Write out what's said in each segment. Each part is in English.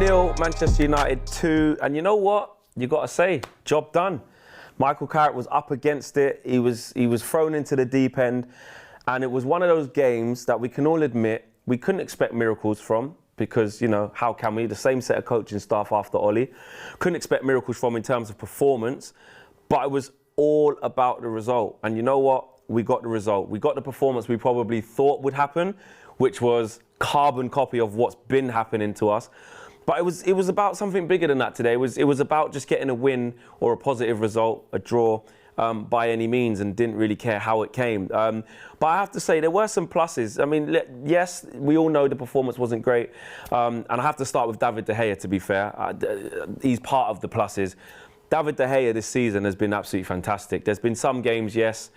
0, Manchester United 2. And you know what? You got to say, job done. Michael Carrick was up against it. He was thrown into the deep end. And it was one of those games that we can all admit we couldn't expect miracles from, because, you know, how can we? The same set of coaching staff after Ollie. Couldn't expect miracles from in terms of performance. But it was all about the result. And you know what? We got the result. We got the performance we probably thought would happen, which was carbon copy of what's been happening to us. But it was about something bigger than that today. It was about just getting a win or a positive result, a draw, by any means, and didn't really care how it came. But I have to say, there were some pluses. I mean, yes, we all know the performance wasn't great. And I have to start with David De Gea, to be fair. He's part of the pluses. David De Gea this season has been absolutely fantastic. There's been some games, yes,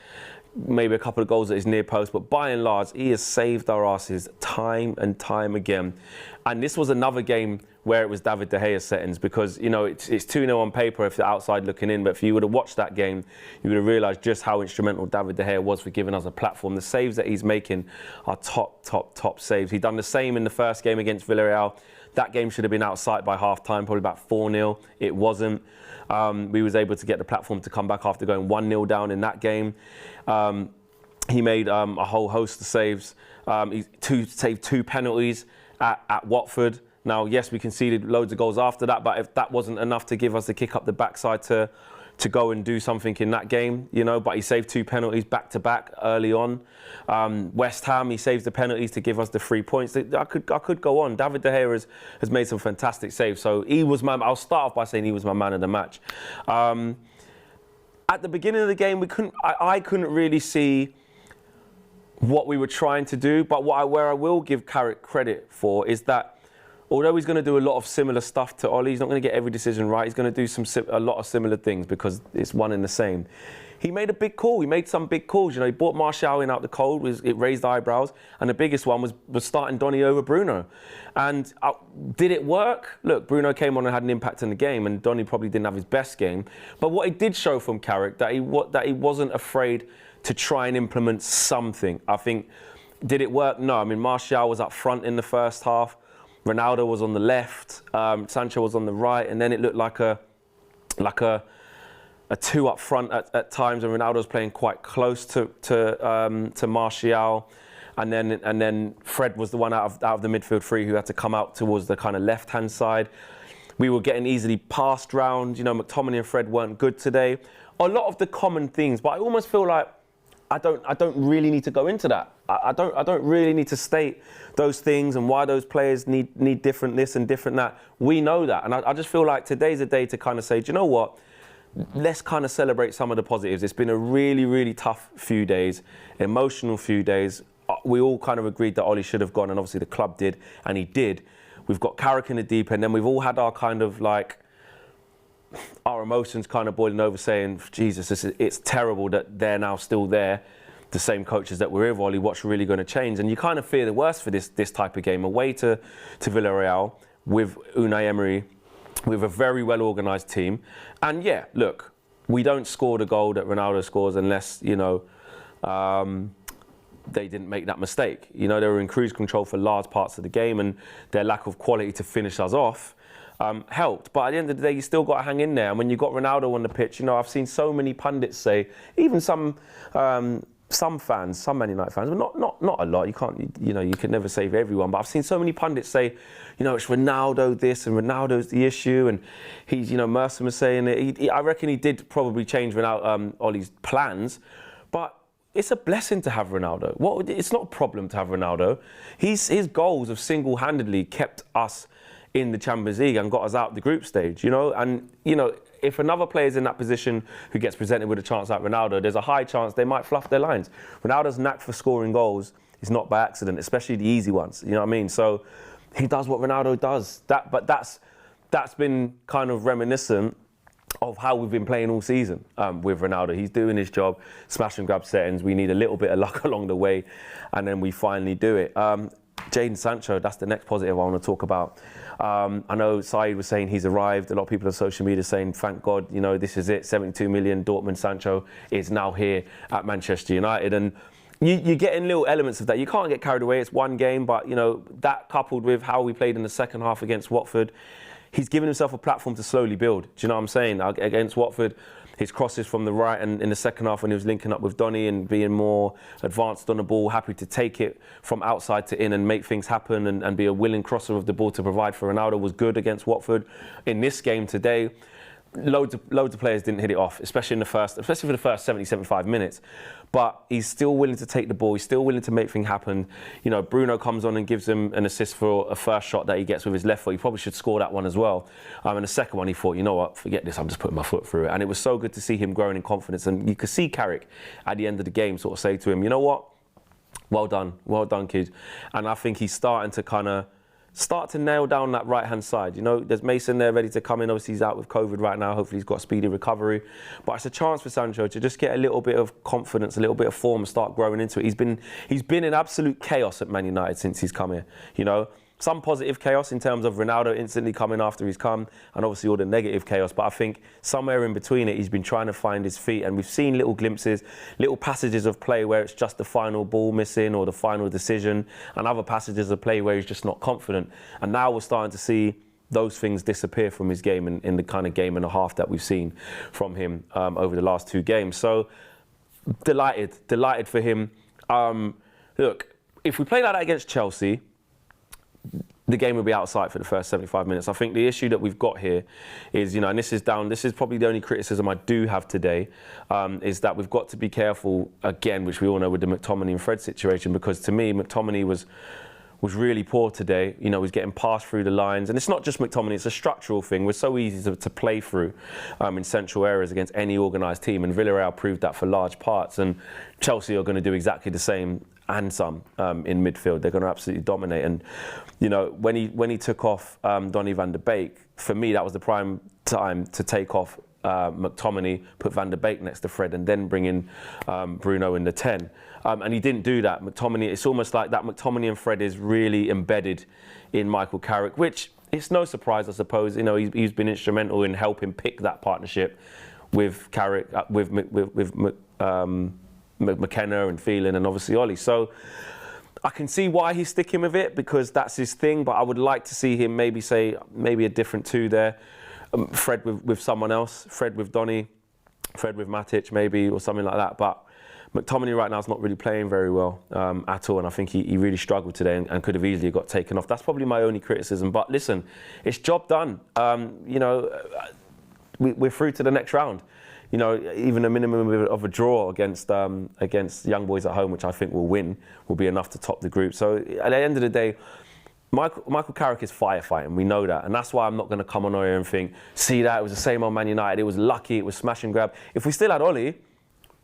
maybe a couple of goals at his near post, but by and large, he has saved our asses time and time again. And this was another game where it was David De Gea's settings, because, you know, it's 2-0 on paper if you're outside looking in, but if you would have watched that game, you would have realised just how instrumental David De Gea was for giving us a platform. The saves that he's making are top saves. He done the same in the first game against Villarreal. That game should have been outside by half-time, probably about 4-0. It wasn't. We was able to get the platform to come back after going 1-0 down in that game. He made a whole host of saves. He saved 2 penalties at Watford. Now, yes, we conceded loads of goals after that, but if that wasn't enough to give us the kick up the backside to go and do something in that game, you know, but he saved 2 penalties back-to-back early on. West Ham, he saves the penalties to give us the 3 points. I could go on. David De Gea has made some fantastic saves. So he was I'll start off by saying he was my man of the match. At the beginning of the game, I couldn't really see what we were trying to do, but where I will give Carrick credit for is that although he's going to do a lot of similar stuff to Ollie, he's not going to get every decision right. He's going to do a lot of similar things because it's one and the same. He made a big call. He made some big calls. You know, he brought Martial in out the cold. It raised eyebrows. And the biggest one was starting Donny over Bruno. And did it work? Look, Bruno came on and had an impact in the game, and Donny probably didn't have his best game. But what it did show from Carrick, that he wasn't afraid to try and implement something. I think, did it work? No. I mean, Martial was up front in the first half. Ronaldo was on the left, Sancho was on the right, and then it looked like a 2 up front at times, and Ronaldo was playing quite close to Martial, and then Fred was the one out of the midfield 3 who had to come out towards the kind of left-hand side. We were getting easily passed round. You know, McTominay and Fred weren't good today. A lot of the common things, but I almost feel like I don't really need to go into that. I don't really need to state those things and why those players need different this and different that. We know that, and I just feel like today's a day to kind of say, do you know what? Let's kind of celebrate some of the positives. It's been a really, really tough few days, emotional few days. We all kind of agreed that Ollie should have gone, and obviously the club did, and he did. We've got Carrick in the deep end, then we've all had our kind of like, our emotions kind of boiling over, saying, Jesus, it's terrible that they're now still there, the same coaches that were with Ollie. What's really going to change? And you kind of fear the worst for this type of game. Away to Villarreal with Unai Emery, with a very well-organised team. And yeah, look, we don't score the goal that Ronaldo scores unless, you know, they didn't make that mistake. You know, they were in cruise control for large parts of the game, and their lack of quality to finish us off helped. But at the end of the day, you still got to hang in there. And when you've got Ronaldo on the pitch, you know, I've seen so many pundits say, even some fans, some Man United fans, but not a lot. You can't, you know, you can never save everyone. But I've seen so many pundits say, you know, it's Ronaldo this and Ronaldo's the issue. And he's, you know, Merson was saying it. I reckon he did probably change Ollie's plans. But it's a blessing to have Ronaldo. It's not a problem to have Ronaldo. His goals have single-handedly kept us in the Champions League and got us out the group stage, you know. And, you know, if another player's in that position who gets presented with a chance like Ronaldo, there's a high chance they might fluff their lines. Ronaldo's knack for scoring goals is not by accident, especially the easy ones, you know what I mean? So he does what Ronaldo does. But that's been kind of reminiscent of how we've been playing all season with Ronaldo. He's doing his job, smash and grab settings. We need a little bit of luck along the way, and then we finally do it. Jadon Sancho, that's the next positive I want to talk about. I know Saeed was saying he's arrived. A lot of people on social media saying, thank God, you know, this is it. 72 million Dortmund Sancho is now here at Manchester United. And you're getting little elements of that. You can't get carried away. It's one game, but, you know, that coupled with how we played in the second half against Watford, he's given himself a platform to slowly build. Do you know what I'm saying? Against Watford, his crosses from the right, and in the second half when he was linking up with Donny and being more advanced on the ball, happy to take it from outside to in and make things happen and be a willing crosser of the ball to provide for Ronaldo, was good against Watford. In this game today, loads of players didn't hit it off, especially for the first 70, 75 minutes. But he's still willing to take the ball. He's still willing to make things happen. You know, Bruno comes on and gives him an assist for a first shot that he gets with his left foot. He probably should score that one as well. And the second one, he thought, you know what, forget this, I'm just putting my foot through it. And it was so good to see him growing in confidence. And you could see Carrick at the end of the game sort of say to him, you know what, well done, kid. And I think he's starting to start to nail down that right-hand side. You know, there's Mason there ready to come in. Obviously, he's out with COVID right now. Hopefully, he's got a speedy recovery. But it's a chance for Sancho to just get a little bit of confidence, a little bit of form, and start growing into it. He's been in absolute chaos at Man United since he's come here. You know, some positive chaos in terms of Ronaldo instantly coming after he's come, and obviously all the negative chaos. But I think somewhere in between it, he's been trying to find his feet. And we've seen little glimpses, little passages of play where it's just the final ball missing or the final decision, and other passages of play where he's just not confident. And now we're starting to see those things disappear from his game in the kind of game and a half that we've seen from him over the last 2 games. So delighted for him. Look, if we play like that against Chelsea, the game will be out of sight for the first 75 minutes. I think the issue that we've got here is, you know, and this is probably the only criticism I do have today, is that we've got to be careful, again, which we all know with the McTominay and Fred situation, because to me, McTominay was really poor today. You know, he's getting passed through the lines. And it's not just McTominay, it's a structural thing. We're so easy to play through in central areas against any organised team. And Villarreal proved that for large parts. And Chelsea are going to do exactly the same and some in midfield. They're going to absolutely dominate. And, you know, when he took off Donny van de Beek, for me, that was the prime time to take off McTominay, put Van der Beek next to Fred, and then bring in Bruno in the 10. And he didn't do that. McTominay, it's almost like that McTominay and Fred is really embedded in Michael Carrick, which it's no surprise, I suppose. You know, he's been instrumental in helping pick that partnership with Carrick, with McKenna and Phelan and obviously Ollie. So I can see why he's sticking with it, because that's his thing, but I would like to see him maybe a different 2 there. Fred with someone else, Fred with Donny, Fred with Matic maybe, or something like that. But McTominay right now is not really playing very well at all, and I think he really struggled today and could have easily got taken off. That's probably my only criticism. But listen, it's job done. You know, we're through to the next round. You know, even a minimum of a draw against Young Boys at home, which I think will win, will be enough to top the group. So at the end of the day, Michael Carrick is firefighting, we know that, and that's why I'm not going to come on here and think, see that, it was the same old Man United, it was lucky, it was smash and grab. If we still had Ollie,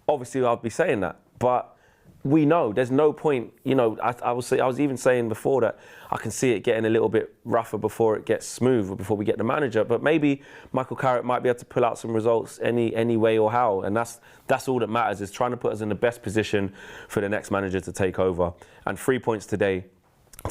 obviously I'd be saying that, but we know there's no point. You know, I was even saying before that I can see it getting a little bit rougher before it gets smooth, or before we get the manager, but maybe Michael Carrick might be able to pull out some results any way or how, and that's all that matters, is trying to put us in the best position for the next manager to take over. And 3 points today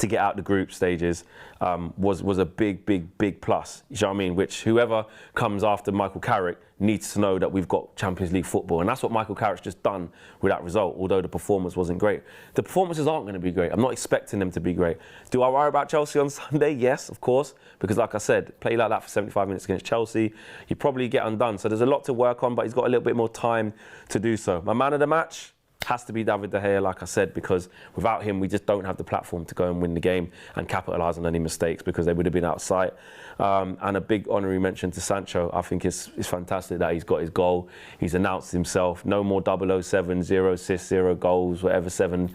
to get out the group stages was a big plus. You know what I mean? Which whoever comes after Michael Carrick needs to know that we've got Champions League football, and that's what Michael Carrick's just done with that result. Although the performance wasn't great, the performances aren't going to be great. I'm not expecting them to be great. Do I worry about Chelsea on Sunday? Yes, of course, because like I said, play like that for 75 minutes against Chelsea, you probably get undone. So there's a lot to work on, but he's got a little bit more time to do so. My man of the match has to be David De Gea, like I said, because without him, we just don't have the platform to go and win the game and capitalise on any mistakes, because they would have been out of sight. And a big honorary mention to Sancho. I think it's fantastic that he's got his goal. He's announced himself. No more 007, 0 assists, 0 goals, whatever, seven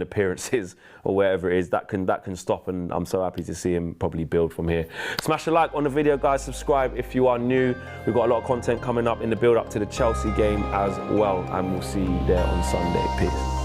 appearances or wherever it is. That can stop, and I'm so happy to see him probably build from here. Smash a like on the video, guys. Subscribe if you are new. We've got a lot of content coming up in the build-up to the Chelsea game as well, and we'll see you there on Sunday. Peace.